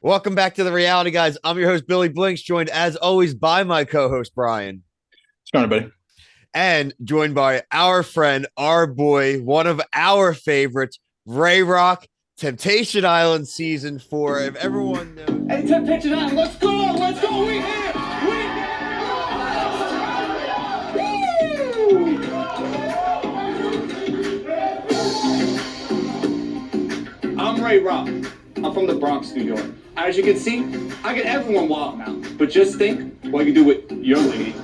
Welcome back to the Reality Guys. I'm your host, Billy Blinks, joined as always by my co-host, Brian. What's going on, buddy? And joined by our friend, our boy, one of our favorites, RayRock, Temptation Island Season 4. If everyone knows. Hey, Temptation Island, let's go! Let's go! We here! I'm RayRock. I'm from the Bronx, New York. As you can see, I get everyone wild now. But just think what you can do with your lady.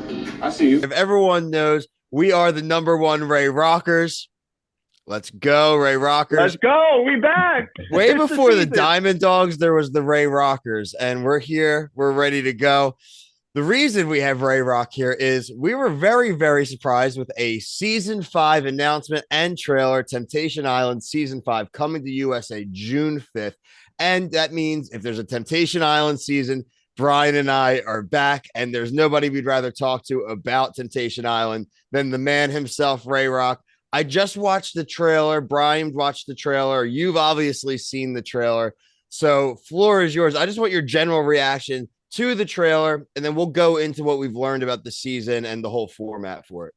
I see you. If everyone knows, we are the number one RayRockers. Let's go, RayRockers. Let's go. We back. Way before the Diamond Dogs, there was the RayRockers, and we're here. We're ready to go. The reason we have RayRock here is we were very, very surprised with a season 5 announcement and trailer. Temptation Island season 5 coming to USA June 5th. And that means if there's a Temptation Island season, Brian and I are back, and there's nobody we'd rather talk to about Temptation Island than the man himself, RayRock. I just watched the trailer. Brian watched the trailer. You've obviously seen the trailer. So floor is yours. I just want your general reaction to the trailer, and then we'll go into what we've learned about the season and the whole format for it.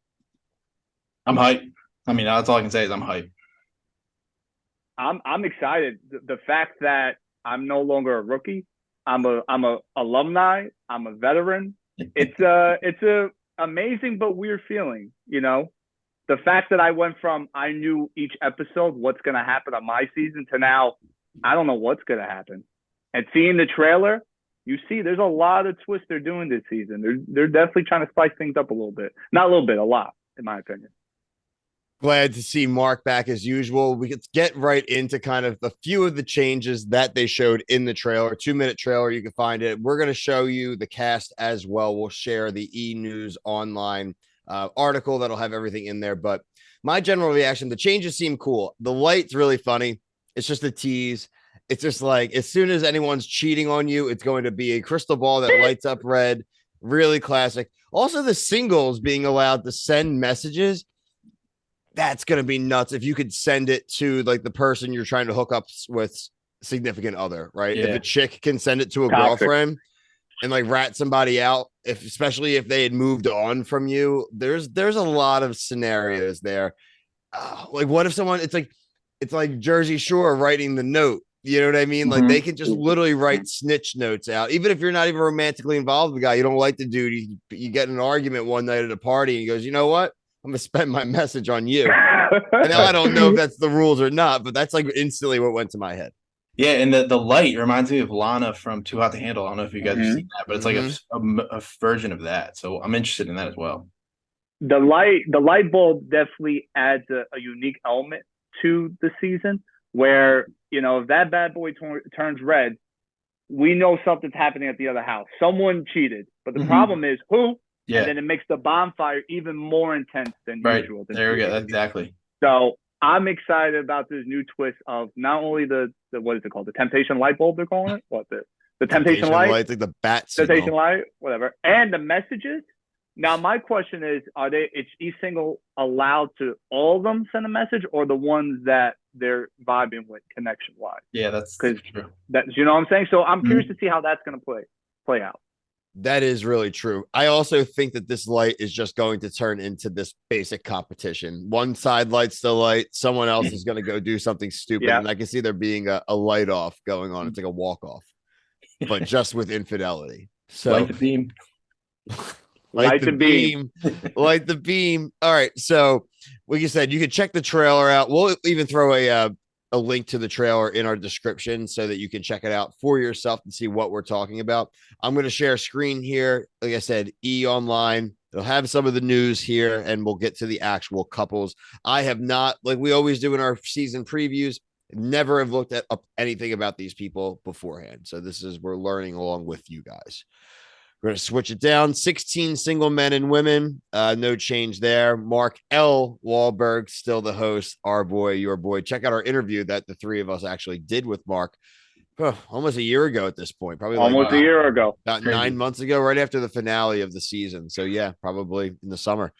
I'm hyped. I mean, that's all I can say is I'm hyped. I'm excited. The fact that I'm no longer a rookie, I'm a alumni, I'm a veteran. It's a amazing but weird feeling, you know. The fact that I went from I knew each episode what's gonna happen on my season to now I don't know what's gonna happen. And seeing the trailer, you see there's a lot of twists they're doing this season. They're definitely trying to spice things up a little bit. Not a little bit, a lot, in my opinion. Glad to see Mark back as usual. We could get right into kind of the few of the changes that they showed in the trailer. 2-minute trailer, you can find it. We're going to show you the cast as well. We'll share the E-News online article that'll have everything in there. But my general reaction, the changes seem cool. The light's really funny. It's just a tease. It's just like as soon as anyone's cheating on you, it's going to be a crystal ball that lights up red. Really classic. Also, the singles being allowed to send messages. That's going to be nuts if you could send it to like the person you're trying to hook up with significant other, right? Yeah. If a chick can send it to a girlfriend and like rat somebody out, especially if they had moved on from you, there's a lot of scenarios there. Like what if someone, it's like Jersey Shore writing the note. You know what I mean? Like they can just literally write snitch notes out. Even if you're not even romantically involved with the guy, you don't like the dude. You get in an argument one night at a party and he goes, you know what? I'm going to spend my message on you. And I don't know if that's the rules or not, but that's like instantly what went to my head. Yeah, and the light reminds me of Lana from Too Hot to Handle. I don't know if you guys have seen that, but it's like a version of that. So I'm interested in that as well. The light bulb definitely adds a unique element to the season where, you know, if that bad boy turns red, we know something's happening at the other house. Someone cheated. But the problem is who? Yeah. And then it makes the bonfire even more intense than usual. There we go. That's exactly. So I'm excited about this new twist of not only the what is it called? The Temptation light bulb, they're calling it? What the Temptation light? Like the bat signal. Temptation light, whatever. And the messages. Now my question is, is each single allowed to all of them send a message or the ones that they're vibing with connection wise? Yeah, that's true. You know what I'm saying? So I'm curious to see how that's gonna play out. That is really true. I also think that this light is just going to turn into this basic competition. One side lights the light, someone else is going to go do something stupid. And I can see there being a light off going on. It's like a walk off, but just with infidelity. So light the beam. Light the beam. Light the beam. All right. So like you said, you can check the trailer out. We'll even throw a link to the trailer in our description so that you can check it out for yourself and see what we're talking about. I'm going to share a screen here. Like I said, online. It'll have some of the news here and we'll get to the actual couples. I have not, like we always do in our season previews, never have looked at up anything about these people beforehand. So we're learning along with you guys. We're going to switch it down. 16 single men and women. No change there. Mark L. Wahlberg, still the host. Our boy, your boy. Check out our interview that the three of us actually did with Mark almost a year ago at this point. Probably almost a year ago. About 9 months ago, right after the finale of the season. So, yeah, probably in the summer.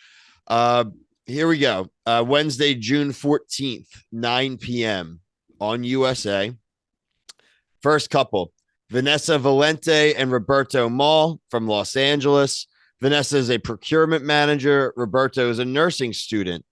Here we go. Wednesday, June 14th, 9 p.m. on USA. First couple. Vanessa Valente and Roberto Mall from Los Angeles. Vanessa is a procurement manager. Roberto is a nursing student.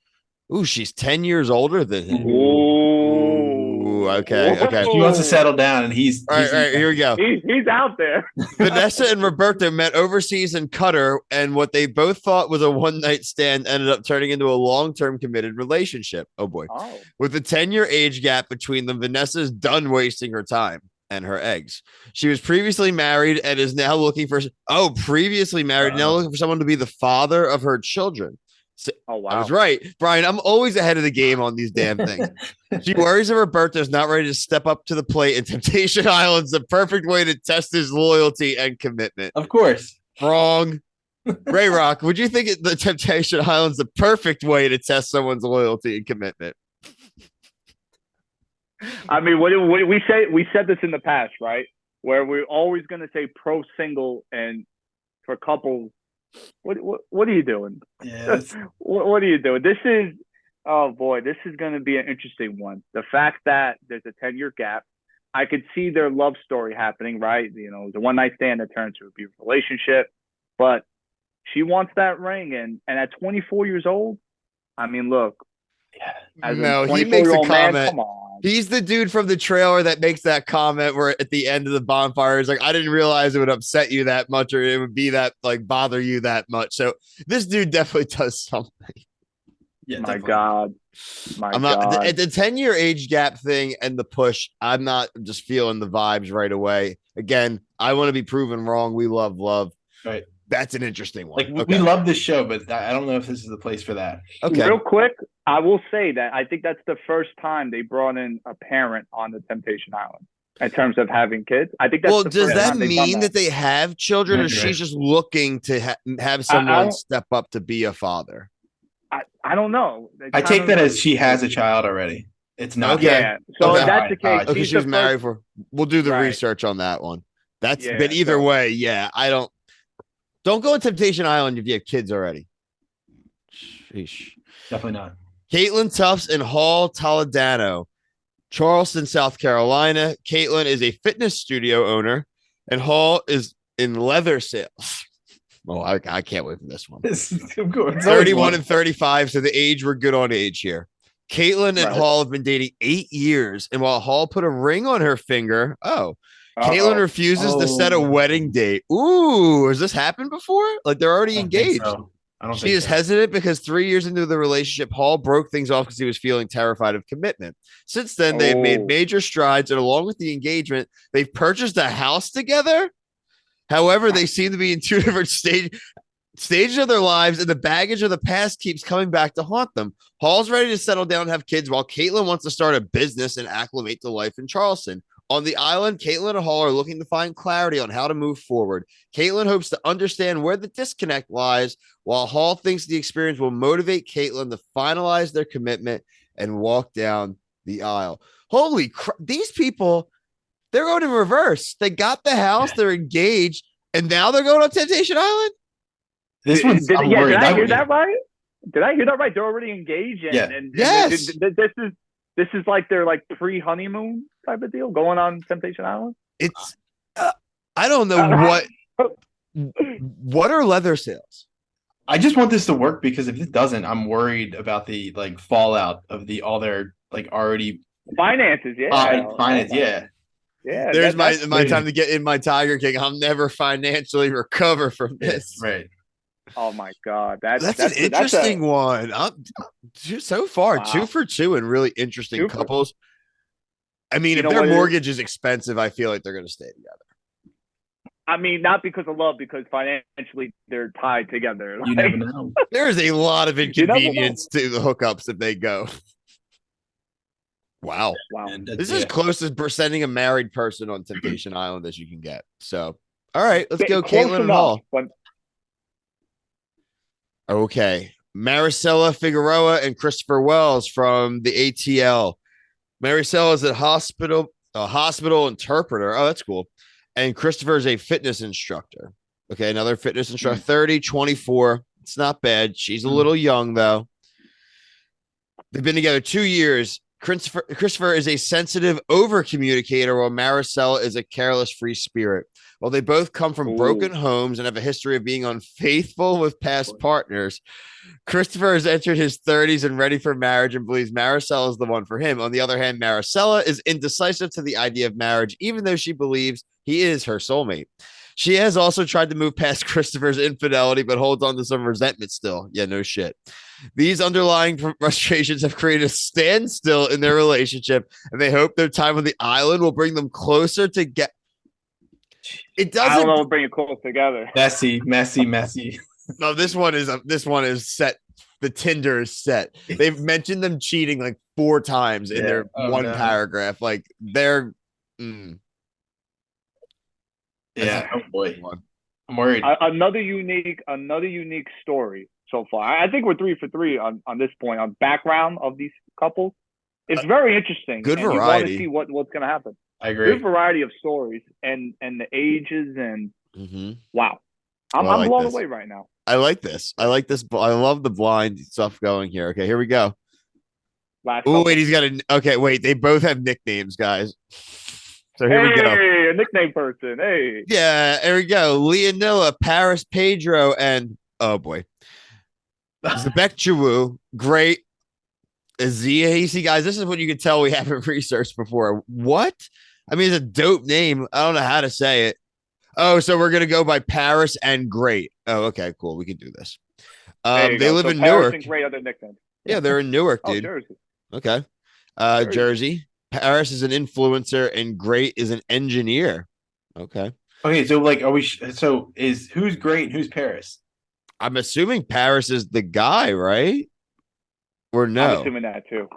Ooh, she's 10 years older than him. Ooh, okay. He wants to settle down, and he's all right, here we go. He's out there. Vanessa and Roberto met overseas in Qatar, and what they both thought was a one-night stand ended up turning into a long-term committed relationship. Oh, boy. Oh. With a 10-year age gap between them, Vanessa's done wasting her time and her eggs. She was previously married and is now looking for now looking for someone to be the father of her children. So, oh, wow. I was right, Brian. I'm always ahead of the game on these damn things. She worries that Roberto's not ready to step up to the plate, and Temptation Island's the perfect way to test his loyalty and commitment. Of course. Wrong. RayRock, would you think the Temptation Island's the perfect way to test someone's loyalty and commitment? I mean, what we say? We said this in the past, right? Where we're always going to say pro single, and for couples, what are you doing? Yeah. What are you doing? This is, oh boy, this is going to be an interesting one. The fact that there's a 10-year gap, I could see their love story happening, right? You know, the one night stand that turns to a beautiful relationship, but she wants that ring, and at 24 years old, I mean, look. Yeah. No, he makes a comment. Man, come on. He's the dude from the trailer that makes that comment where at the end of the bonfire, he's like, I didn't realize it would upset you that much, or it would be that like bother you that much. So this dude definitely does something. Yeah, my God. I'm not at the 10-year age gap thing and the push. I'm not just feeling the vibes right away. Again, I want to be proven wrong. We love. Right. That's an interesting one. Like we love this show, but I don't know if this is the place for that. Okay. Real quick, I will say that I think that's the first time they brought in a parent on the Temptation Island in terms of having kids. I think that's well. Does that mean that they have children, or she's just looking to have someone step up to be a father? I don't know. I take that as she has a child already. It's not. Okay. Yeah. So if that's the case. Okay, she was married for. We'll do the research on that one. But either way, yeah, I don't. Don't go on Temptation Island if you have kids already. Sheesh. Definitely not. Caitlin Tufts and Hall Toledano, Charleston, South Carolina. Caitlin is a fitness studio owner, and Hall is in leather sales. Oh, I can't wait for this one. 31 and 35, so the age, we're good on age here. Caitlin and Hall have been dating 8 years, and while Hall put a ring on her finger, Caitlin refuses to set a wedding date. Ooh, has this happened before? Like they're already engaged. She is hesitant because 3 years into the relationship, Hall broke things off because he was feeling terrified of commitment. Since then, they've made major strides, and along with the engagement, they've purchased a house together. However, they seem to be in two different stages of their lives, and the baggage of the past keeps coming back to haunt them. Hall's ready to settle down and have kids, while Caitlin wants to start a business and acclimate to life in Charleston. On the island, Caitlin and Hall are looking to find clarity on how to move forward. Caitlin hopes to understand where the disconnect lies, while Hall thinks the experience will motivate Caitlin to finalize their commitment and walk down the aisle. Holy crap. These people, they're going in reverse. They got the house, they're engaged, and now they're going on Temptation Island? This one's did I hear that right? Did I hear that right? They're already engaged. And yes. This is like their pre-honeymoon type of deal going on Temptation Island. It's I don't know what are leather sales. I just want this to work because if it doesn't, I'm worried about the fallout of all their already finances. Yeah. Yeah. There's my time to get in my Tiger King. I'll never financially recover from this. Right. Oh my God, that's an interesting one. So far, 2 for 2 and really interesting couples. I mean, if their mortgage is expensive, I feel like they're going to stay together. I mean, not because of love, because financially they're tied together. You never know. There is a lot of inconvenience to the hookups if they go. Wow. This is as close as sending a married person on Temptation Island as you can get. So, all right, let's go, Caitlin and Hall. Okay. Maricela Figueroa and Christopher Wells from the ATL. Maricela is a hospital interpreter. Oh, that's cool. And Christopher is a fitness instructor. Okay, another fitness instructor. 30, 24. It's not bad. She's a little young, though. They've been together 2 years. Christopher is a sensitive over communicator, while Maricela is a careless free spirit. While they both come from broken homes and have a history of being unfaithful with past partners, Christopher has entered his 30s and ready for marriage and believes Maricela is the one for him. On the other hand, Maricela is indecisive to the idea of marriage, even though she believes he is her soulmate. She has also tried to move past Christopher's infidelity, but holds on to some resentment still. Yeah, no shit. These underlying frustrations have created a standstill in their relationship, and they hope their time on the island will bring them closer to get. It doesn't. I don't know, bring it close together. Messy. No, this one is set. The Tinder is set. They've mentioned them cheating like 4 times in their paragraph. Like they're. Yeah. Oh boy. I'm worried. Another unique story so far. I think we're 3 for 3 on this point on background of these couples. It's very interesting. Good variety. You want to see what's going to happen. I agree. Good variety of stories and the ages and wow. I'm like blown this. away right now. I like this. I love the blind stuff going here. Okay, here we go. Oh wait, he's got okay. Wait, they both have nicknames, guys. So here we go. Hey, a nickname person. Hey. Yeah, here we go. Leonilla, Paris, Pedro, and oh boy, Zabekchawu. Great. Easy guys. This is what you can tell we haven't researched before. What? I mean, it's a dope name. I don't know how to say it. Oh, so we're gonna go by Paris and Great. Oh, okay, cool. We can do this. They live in Paris Newark. And Great other nicknames. Yeah, they're in Newark, dude. Jersey. Okay. Jersey. Paris is an influencer and Great is an engineer. Okay. Okay, so like, are we? So who's Great and who's Paris? I'm assuming Paris is the guy, right? Or no? I'm assuming that too.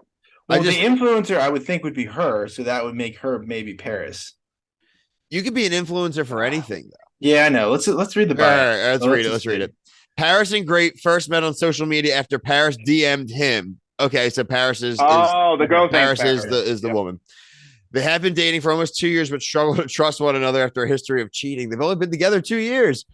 Well, the influencer I would think would be her, so that would make her maybe Paris. You could be an influencer for anything, though. Yeah, I know. Let's read the bio. All right, let's read it. Paris and Great first met on social media after Paris DM'd him. Okay, so Paris is the girl. Paris is the woman. They have been dating for almost 2 years, but struggle to trust one another after a history of cheating. They've only been together 2 years.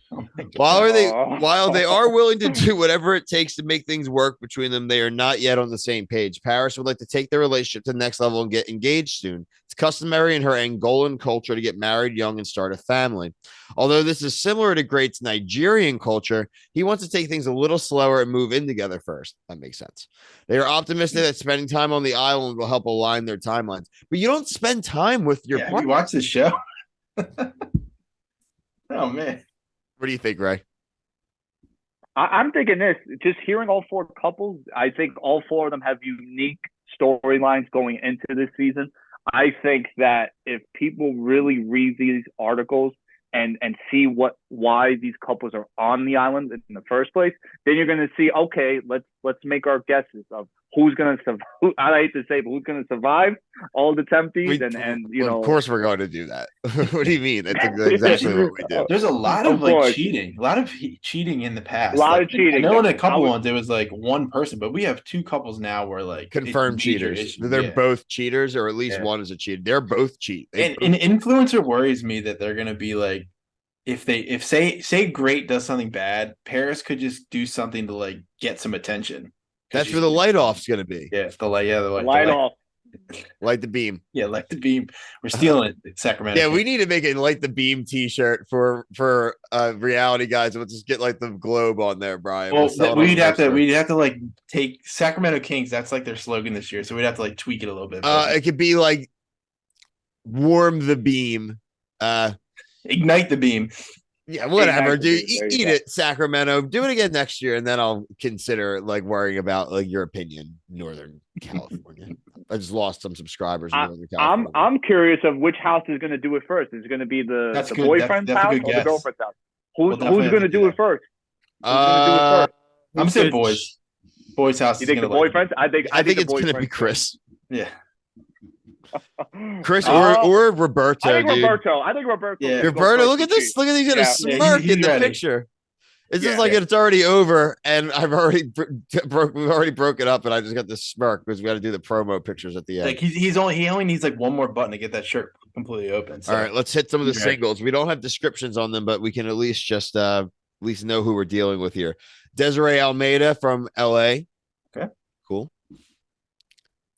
While they are willing to do whatever it takes to make things work between them, they are not yet on the same page. Paris would like to take their relationship to the next level and get engaged soon. It's customary in her Angolan culture to get married young and start a family. Although this is similar to Great's Nigerian culture, he wants to take things a little slower and move in together first. That makes sense. They are optimistic that spending time on the island will help align their timelines. But you don't spend time with your partner. You watch this show? Oh, man. What do you think, Ray? I'm thinking this. Just hearing all 4 couples, I think all 4 of them have unique storylines going into this season. I think that if people really read these articles and see why these couples are on the island in the first place, then you're going to see, okay, let's make our guesses of who's going to survive. I hate to say, but who's going to survive all the tempties and you know. Of course, we're going to do that. What do you mean? It's exactly what we do. There's a lot of cheating, a lot of cheating in the past. A lot of cheating. I know in a couple ones it was like one person, but we have 2 couples now where like confirmed cheaters. They're both cheaters, or at least one is a cheater. They're both cheat. And an influencer worries me that they're going to be like, if say Great does something bad, Paris could just do something to like get some attention. That's where the light off's going to be. Yeah, the light off. Light the beam. Yeah, light the beam. We're stealing it, Sacramento. Yeah, we need to make a light the beam T-shirt for Reality Guys. We'll just get like the globe on there, Brian. Well, we'd have to like take Sacramento Kings. That's like their slogan this year. So we'd have to like tweak it a little bit. It could be like warm the beam. Ignite the beam. Yeah, whatever, dude. Eat it, Sacramento. Do it again next year, and then I'll consider like worrying about like your opinion, Northern California. I just lost some subscribers in Northern California. I'm curious of which house is going to do it first. Is it going to be the boyfriend's house or the girlfriend's house? Who's going to do it first? I'm saying boys. Boys' house. You think the boyfriend's? I think it's going to be Chris. Yeah. Chris or Roberto. I think Roberto. Yeah. Roberto, look at this. Look at he's got a smirk in the picture. It's just like it's already over, and I've already we've already broke it up, and I just got this smirk because we got to do the promo pictures at the end. Like he only needs like one more button to get that shirt completely open. So. All right, let's hit some of the singles. We don't have descriptions on them, but we can at least just know who we're dealing with here. Desiree Almeida from LA. Okay, cool.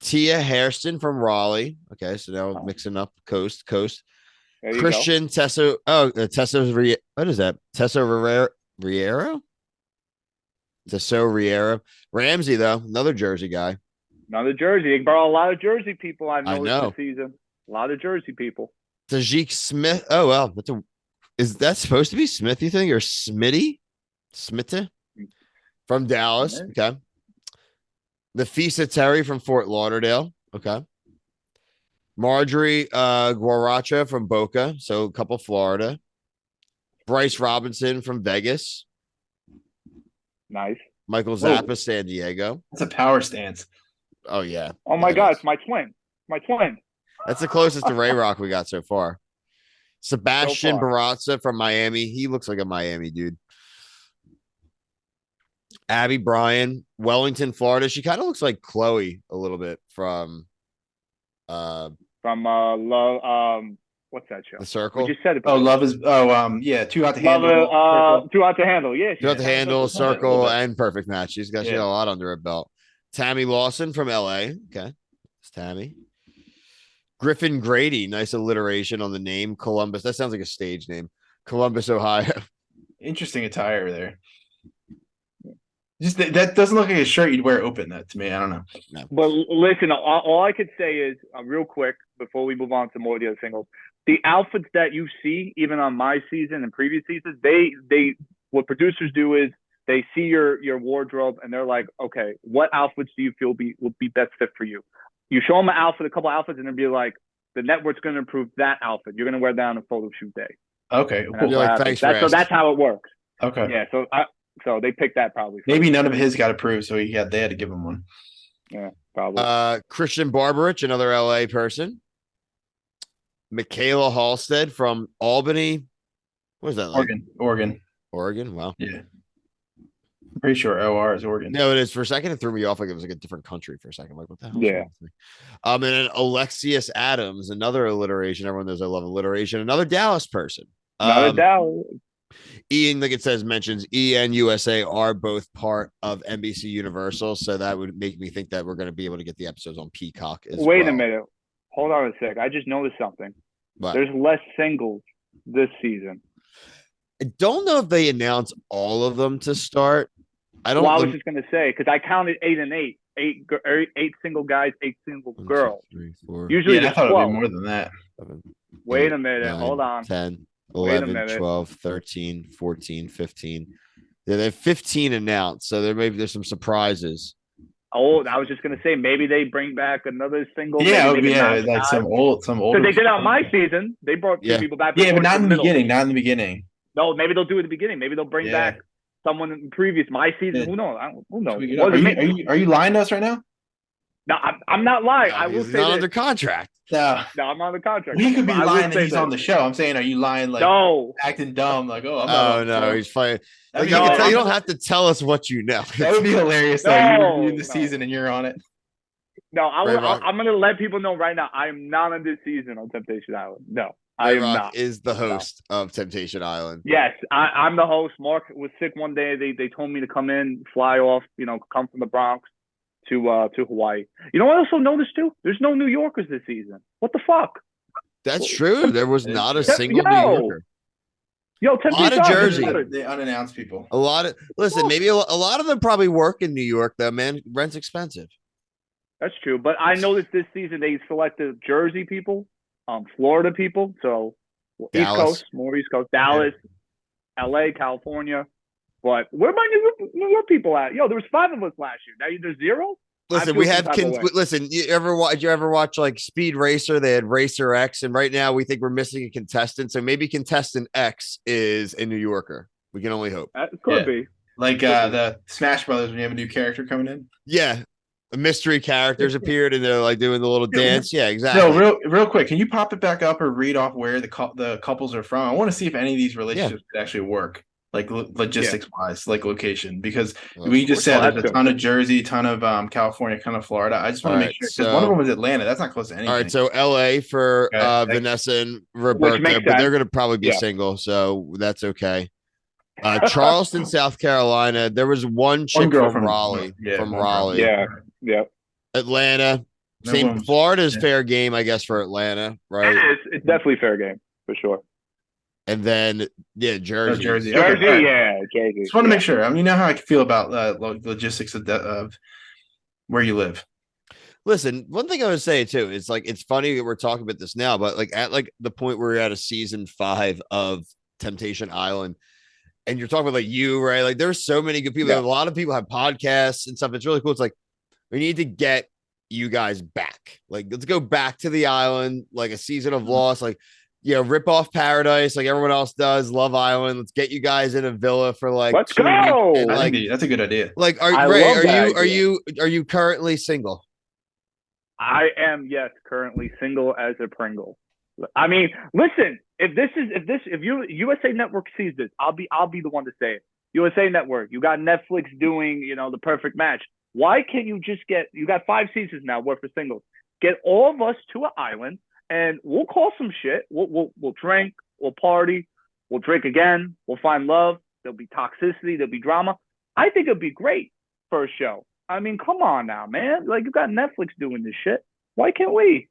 Tia Hairston from Raleigh. Okay, so now mixing up coast. There you Christian Tesso. Oh, Tesso. What is that? Tesso Riera? Tesso Riera. Ramsey, though, another Jersey guy. Another Jersey. They brought a lot of Jersey people. I've noticed know. this season. A lot of Jersey people. Tajik Smith. Oh, well. Is that supposed to be Smith, you think? Or Smitty? Smitta? From Dallas. Okay. Nafisa Terry from Fort Lauderdale. Okay. Marjorie Guaracha from Boca. So a couple Florida. Bryce Robinson from Vegas. Nice. Michael Zappa, San Diego. That's a power stance. Oh, yeah. Oh, my God. It's my twin. That's the closest to RayRock we got so far. Sebastian Barazza from Miami. He looks like a Miami dude. Abby Bryan, Wellington, Florida. She kind of looks like Chloe a little bit from Love. What's that show? The Circle. We just said it. Love is. Yeah. Too Hot to Handle. Too Hot to Handle. Yeah. Too Hot to Handle, Circle, and Perfect Match. She's got a lot under her belt. Tammy Lawson from LA. Okay, it's Tammy. Griffin Grady. Nice alliteration on the name. Columbus. That sounds like a stage name. Columbus, Ohio. Interesting attire there. Just that doesn't look like a shirt you'd wear open. That to me, I don't know. No. But listen, all I could say is real quick before we move on to more of the other singles. The outfits that you see, even on my season and previous seasons, they what producers do is they see your wardrobe and they're like, okay, what outfits do you feel would be best fit for you? You show them an outfit, a couple outfits, and they'll be like, the network's going to approve that outfit. You're going to wear that on a photo shoot day. Okay, cool. So that's how it works. Okay. Yeah. So they picked that probably. Maybe none of his got approved, so they had to give him one. Yeah, probably. Christian Barbarich, another LA person. Michaela Halstead from Albany. What is that like? Oregon. Wow. Yeah. I'm pretty sure OR is Oregon. No, it is. For a second, it threw me off like it was like a different country for a second. Like, what the hell? Yeah. And then Alexius Adams, another alliteration. Everyone knows I love alliteration. Another Dallas person. Another Dallas. Ian, like it says, mentions EN USA are both part of NBC Universal. So that would make me think that we're going to be able to get the episodes on Peacock as well. Wait a minute. Hold on a sec. I just noticed something. What? There's less singles this season. I don't know if they announce all of them to start. I don't. Well, I was just gonna say because I counted 8 and 8, 8 single guys, 8 single girls. 2, 3, 4. Usually, I thought it would be more than that. 7, Wait 8, a minute. 9, Hold on. 10, 11, 12, 13, 14, 15. Yeah, they have 15 announced, so there's some surprises. Oh, I was just gonna say maybe they bring back another single. Yeah, like some old. So they did on my season. They brought two people back. Yeah, but not in the beginning. Not in the beginning. No, maybe they'll do it at the beginning. Maybe they'll bring back someone in previous my season. Who knows? Who knows? Are you lying to us right now? No, I'm not lying. No, I will say not under contract. No, I'm on the contract. We could be lying that he's on the show. I'm saying, are you lying like acting dumb? Like, I'm not no, he's fine. Like, you don't have to tell us what you know. That would be hilarious. Though you review the season and you're on it. No, I'm going to let people know right now. I am not on this season on Temptation Island. No, I am not. Is the host of Temptation Island. Yes, I'm the host. Mark was sick one day. They told me to come in, fly off, come from the Bronx to Hawaii. You know what I also noticed too? There's no New Yorkers this season. What the fuck? That's true. There was not a single New Yorker. Yo, a lot of Jersey. They unannounced people. Maybe a lot of them probably work in New York though, man. Rent's expensive. That's true. But I noticed this season they selected Jersey people, Florida people. So Dallas. East Coast, more East Coast, Dallas, LA, California. But where are my New York people at? Yo, there was 5 of us last year. Now there's 0? Listen, we have listen. Did you ever watch like Speed Racer? They had Racer X, and right now we think we're missing a contestant. So maybe contestant X is a New Yorker. We can only hope. That could be like the Smash Brothers when you have a new character coming in. Yeah, the mystery characters appeared and they're like doing the little dance. Yeah, exactly. So real quick, can you pop it back up or read off where the couples are from? I want to see if any of these relationships could actually work. Like logistics wise, like location, because we just said there's a ton of Jersey, ton of California, ton of Florida. I just want to make sure because one of them was Atlanta. That's not close to anything. All right, so LA for Vanessa and Roberta, but they're going to probably be single, so that's okay. Charleston, South Carolina. There was one chick from Raleigh. Yeah. Atlanta. Same. Florida's fair game, I guess, for Atlanta, right? It's definitely fair game for sure. And then Jersey. Jersey. Jersey, Okay. yeah, Jersey. Just want to make sure. I mean, you know how I feel about logistics of where you live. Listen, one thing I would say too, it's like it's funny that we're talking about this now, but like at like the point where we're at a season 5 of Temptation Island, and you're talking about like you, right? Like there's so many good people. Yeah. A lot of people have podcasts and stuff. It's really cool. It's like we need to get you guys back. Like let's go back to the island, like a season of Lost, like rip off Paradise like everyone else does. Love Island. Let's get you guys in a villa for like let's go. And, I think that's a good idea. Like are you currently single? I am, yes, currently single as a Pringle. I mean, listen, if USA Network sees this, I'll be the one to say it. USA Network, you got Netflix doing, the perfect match. Why can't you just you got 5 seasons now worth of singles. Get all of us to an island and we'll call some shit. We'll drink, we'll party, we'll drink again, we'll find love. There'll be toxicity, there'll be drama. I think it'd be great for a show. I mean, come on now, man. Like, you got Netflix doing this shit. Why can't we?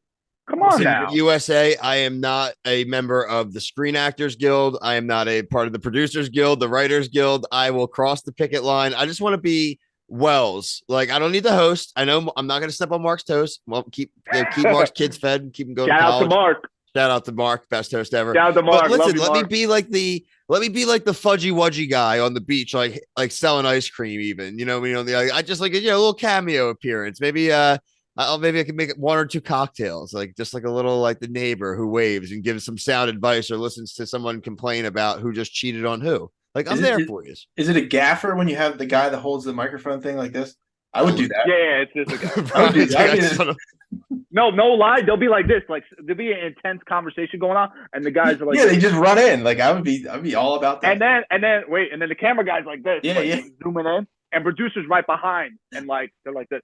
Come on now. USA, I am not a member of the Screen Actors Guild. I am not a part of the Producers Guild, the Writers Guild. I will cross the picket line. I just want to be Wells. Like, I don't need the host. I know I'm not going to step on Mark's toes. Well, keep Mark's kids fed. Keep him going to college. Shout out to Mark. Shout out to Mark, best host ever. Shout out to Mark. But listen, let me be like the fudgy wudgy guy on the beach, like selling ice cream. Even I just like a little cameo appearance. Maybe I can make it 1 or 2 cocktails, like just like a little like the neighbor who waves and gives some sound advice or listens to someone complain about who just cheated on who. Like I'm there for you. Is it a gaffer when you have the guy that holds the microphone thing like this? I would do that. Yeah, it's just a guy. I would do that. No lie. They'll be like this. Like there'll be an intense conversation going on, and the guys are like, they just run in. Like I'd be all about that. And then the camera guy's like this. Zooming in, and producers right behind, and like they're like this.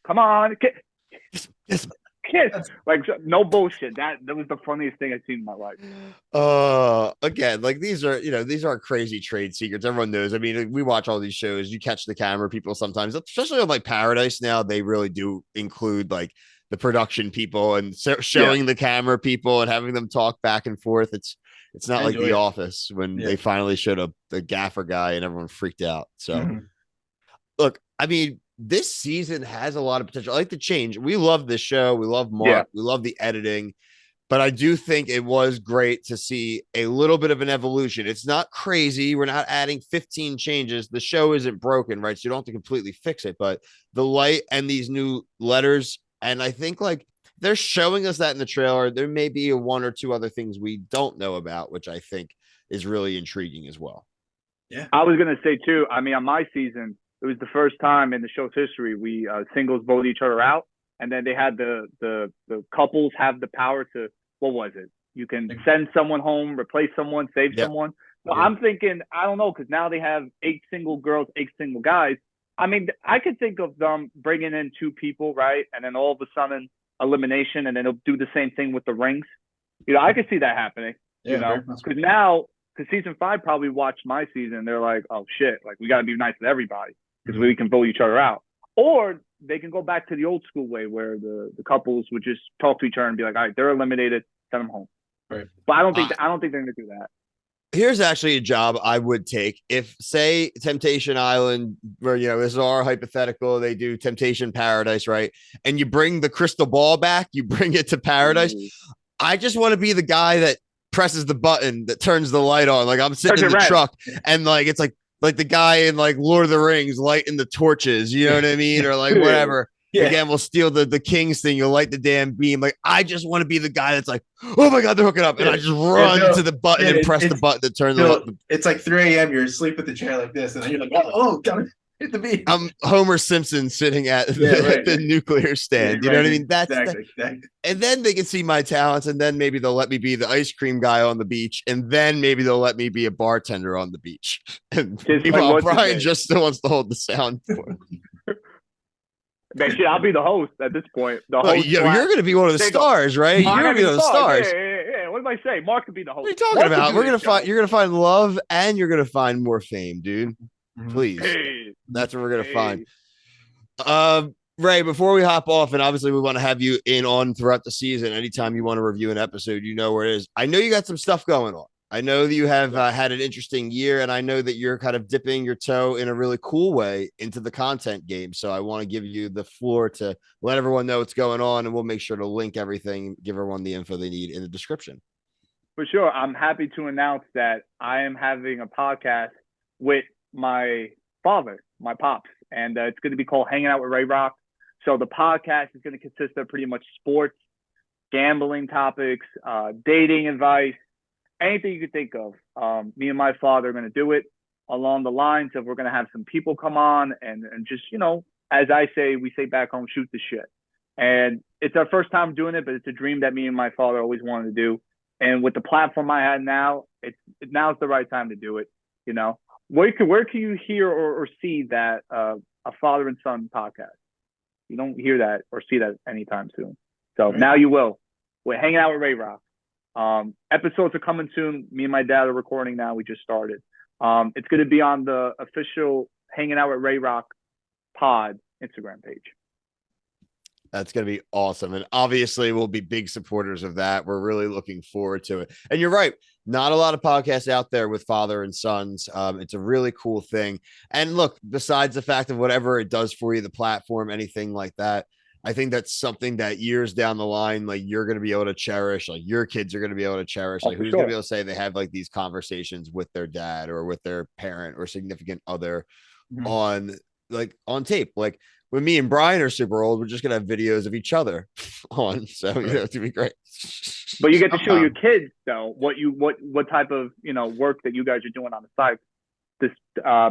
Come on, kiss. Like no bullshit. That was the funniest thing I've seen in my life. Again, like these are crazy trade secrets. Everyone knows. I mean, we watch all these shows. You catch the camera people sometimes, especially on like Paradise now. They really do include like the production people and showing the camera people and having them talk back and forth. It's not like The Office when they finally showed up the gaffer guy and everyone freaked out. So, look, I mean. This season has a lot of potential. I like the change. We love this show. We love Mark. Yeah. We love the editing. But I do think it was great to see a little bit of an evolution. It's not crazy. We're not adding 15 changes. The show isn't broken, right? So you don't have to completely fix it. But the light and these new letters, and I think like they're showing us that in the trailer. There may be 1 or 2 other things we don't know about, which I think is really intriguing as well. Yeah. I was going to say too, I mean, on my season, it was the first time in the show's history we singles vote each other out, and then they had the couples have the power to, what was it? You can send someone home, replace someone, save someone. So I'm thinking, I don't know, because now they have 8 single girls, 8 single guys. I mean, I could think of them bringing in 2 people, right, and then all of a sudden elimination, and then they'll do the same thing with the rings. I could see that happening. Because season 5 probably watched my season. They're like, oh shit, like we got to be nice to everybody. Because we can vote each other out. Or they can go back to the old school way where the couples would just talk to each other and be like, all right, they're eliminated, send them home. Right. But I don't think they're gonna do that. Here's actually a job I would take. If say Temptation Island, where this is our hypothetical, they do Temptation Paradise, right? And you bring the crystal ball back, you bring it to Paradise. I just want to be the guy that presses the button that turns the light on. Like I'm sitting in the truck and like it's like the guy in like Lord of the Rings lighting the torches, you know what I mean? Or like whatever. Yeah. Again, we'll steal the King's thing. You'll light the damn beam. Like, I just want to be the guy that's like, oh my God, they're hooking up. And I just run to the button and press the button to turn the. It's like 3 a.m. You're asleep at the chair like this. And then you're like, gotta hit the beam. I'm Homer Simpson sitting at the nuclear stand. You know what I mean? That's exactly. And then they can see my talents. And then maybe they'll let me be the ice cream guy on the beach. And then maybe they'll let me be a bartender on the beach. And meanwhile, Brian just still wants to hold the sound for it. Man, shit, I'll be the host at this point. You're going to be one of the stars, right? You're going to be one of the stars. Yeah. What did I say? Mark could be the host. What are you talking about? You're going to find love and you're going to find more fame, dude. Please. That's what we're going to find. Ray, before we hop off, and obviously we want to have you in on throughout the season. Anytime you want to review an episode, you know where it is. I know you got some stuff going on. I know that you have had an interesting year, and I know that you're kind of dipping your toe in a really cool way into the content game. So I want to give you the floor to let everyone know what's going on, and we'll make sure to link everything, give everyone the info they need in the description. For sure. I'm happy to announce that I am having a podcast with my father, my pops, and it's going to be called Hanging Out with RayRock. So the podcast is going to consist of pretty much sports, gambling topics, dating advice, anything you could think of. Me and my father are going to do it along the lines of we're going to have some people come on and just, as we say back home, shoot the shit. And it's our first time doing it, but it's a dream that me and my father always wanted to do. And with the platform I have now, now's the right time to do it. Where can you hear or see that a father and son podcast? You don't hear that or see that anytime soon. So now you will. We're hanging out with RayRock. Episodes are coming soon. Me and my dad are recording now. We just started. It's going to be on the official Hanging Out with RayRock pod Instagram page. That's going to be awesome. And obviously we'll be big supporters of that. We're really looking forward to it. And you're right. Not a lot of podcasts out there with father and sons. It's a really cool thing. And look, besides the fact of whatever it does for you, the platform, anything like that, I think that's something that years down the line, like you're going to be able to cherish, like your kids are going to be able to cherish, like who's going to be able to say they have like these conversations with their dad or with their parent or significant other on tape. Like, when me and Brian are super old, we're just gonna have videos of each other on. So it's gonna be great. But you get to show your kids though what type of work that you guys are doing on the side, this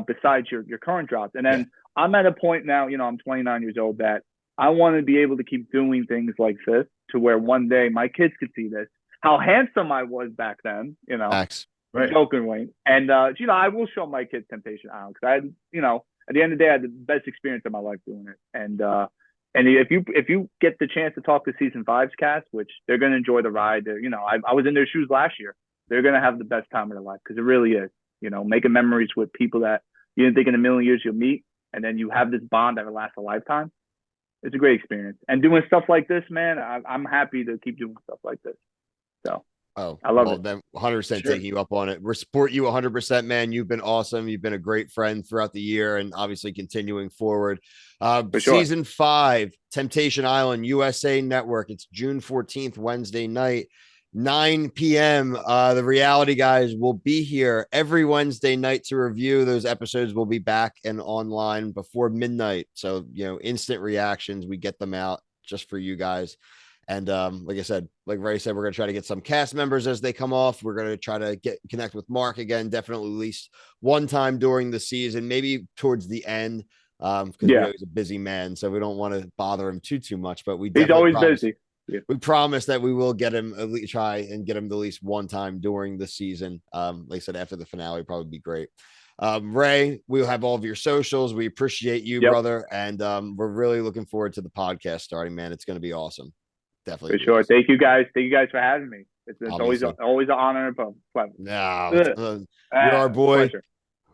besides your current jobs. And then I'm at a point now, I'm 29 years old, that I want to be able to keep doing things like this to where one day my kids could see this, how handsome I was back then, Max. Right. Jokingly. And I will show my kids Temptation Island because at the end of the day, I had the best experience of my life doing it. And if you get the chance to talk to season 5's cast, which they're going to enjoy the ride. I was in their shoes last year. They're going to have the best time of their life because it really is. Making memories with people that you didn't think in a million years you'll meet, and then you have this bond that will last a lifetime. It's a great experience. And doing stuff like this, man, I'm happy to keep doing stuff like this. So. Oh, I love it. Then 100% taking you up on it. We support you 100%, man. You've been awesome. You've been a great friend throughout the year and obviously continuing forward. Season 5, Temptation Island, USA Network. It's June 14th, Wednesday night, 9 p.m. The Reality Guys will be here every Wednesday night to review. Those episodes will be back and online before midnight. So, instant reactions. We get them out just for you guys. And like I said, like Ray said, we're going to try to get some cast members as they come off. We're going to try to connect with Mark again, definitely at least one time during the season, maybe towards the end, because he's a busy man. So we don't want to bother him too much, but he's always busy. Yeah. We promise that we will get him at least try and get him at least one time during the season. Like I said, after the finale, probably be great. Ray, we'll have all of your socials. We appreciate you, brother. And we're really looking forward to the podcast starting, man. It's going to be awesome. Definitely. For sure. Thank you guys. Thank you guys for having me. It's always an honor and a pleasure. No, you're our boy.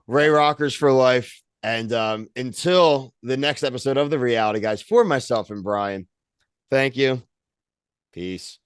RayRockers for life. And until the next episode of The Reality Guys, for myself and Brian, thank you. Peace.